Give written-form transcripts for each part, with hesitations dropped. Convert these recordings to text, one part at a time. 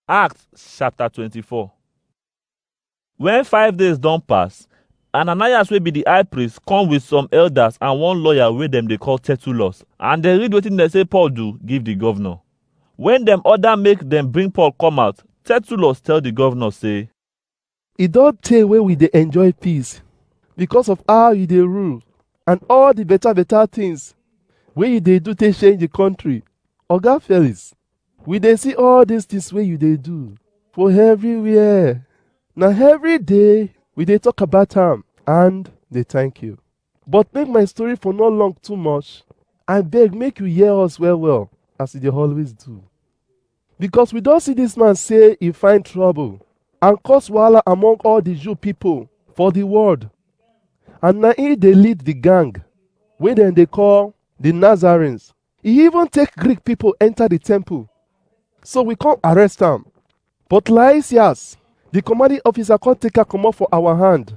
Acts chapter 24. When 5 days don pass, Ananias wey be the high priest come with some elders and one lawyer wey dem dey call Tertullus, and dem read wetin dem say Paul do give the governor. When dem order make dem bring Paul come out, Tertullus tell the governor say, E don tey wey we dey enjoy peace because of how you dey rule and all the better things wey you dey do take change the country. Oga Felix, we dey see all these things wey you dey do for everywhere. Na every day we dey talk about am and dey thank you. But make my story for not long too much, I beg make you hear us well as you dey always do. Because we don see this man say he find trouble and cause wahala among all the Jew people for the world. And na he dey lead the gang wey dem dey call the Nazarenes. He even take Greek people enter the temple. So we come arrest am. But Lysias, the commanding officer, come take her comot for our hand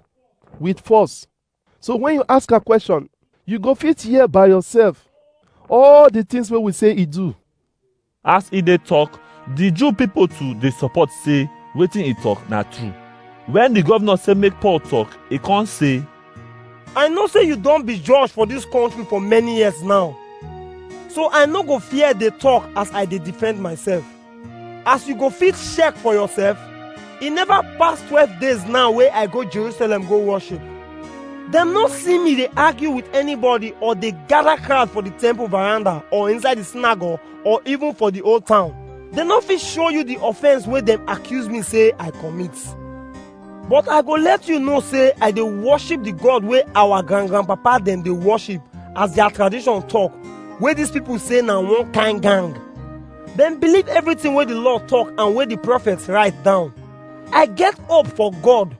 with force. So when you ask her question, you go fit hear by yourself all the things wey we say he do. As he dey talk, the Jew people too dey support say wetin he talk na true. When the governor say make Paul talk, he come say, I know say you don be judge for dis country for many years now, so I no go fear dey talk as I dey defend myself. As you go fit check for yourself, e never pass 12 days now wey I go Jerusalem go worship. Dem no see me dey argue with anybody or dey gather crowd for the temple veranda or inside the synagogue or even for the old town. Dem no fit show you the offense wey dem accuse me say I commit. But I go let you know say I dey worship the God wey our grandpapa dem dey worship as their tradition talk, wey these people say na one kind gang. Dem believe everything wey the law talk and wey the prophets write down. I get hope for God,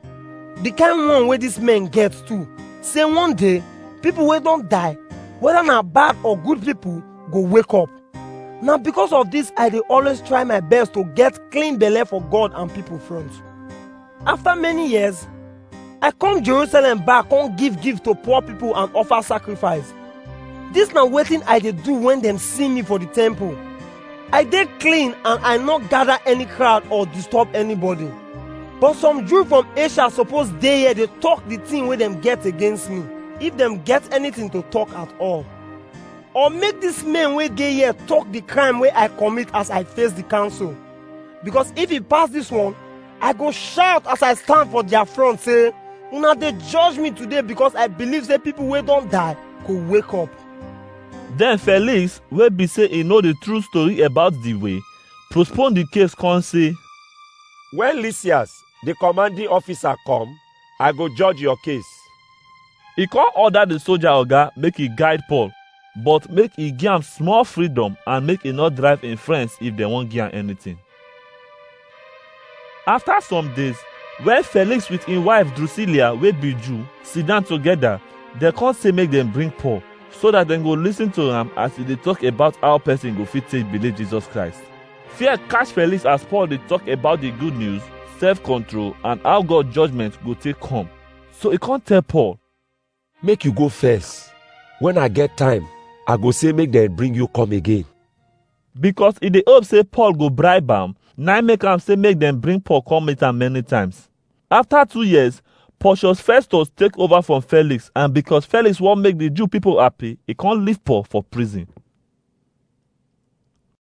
the kind one wey these men get too, say one day people wey don die, whether na bad or good people, go wake up. Na because of this I dey always try my best to get clean belle for God and people front. After many years, I come Jerusalem back come give to poor people and offer sacrifice. This na wetin I dey do when dem see me for the temple. I dey clean and I no gather any crowd or disturb anybody. But some Jew from Asia suppose dey here dey talk the thing wey dem get against me, if dem get anything to talk at all. Or make these men wey dey here talk the crime wey I commit as I face the council. Because if e pass this one, I go shout as I stand for their front say, una dey judge me today because I believe say people wey don die go wake up. Then Felix, wey be say he know the true story about the way, postpone the case come say, When Lysias, the commanding officer, come, I go judge your case. He come order the soldier oga make he guide Paul, but make he give am small freedom and make he not drive him friends if they wan give am anything. After some days, when Felix with him wife Drusilla wey be Jew sit down together, they come say make dem bring Paul, so that dem go listen to am as he dey talk about how person go fit take believe Jesus Christ. Fear catch Felix as Paul dey talk about the good news, self-control, and how God judgment go take come. So he come tell Paul, Make you go first. When I get time, I go say make dem bring you come again. because he dey hope say Paul go bribe am, na im make am say make dem bring Paul come meet am many times. After 2 years, Porcius Festus take over from Felix, and because Felix wan make the Jew people happy, he come leave Paul for prison.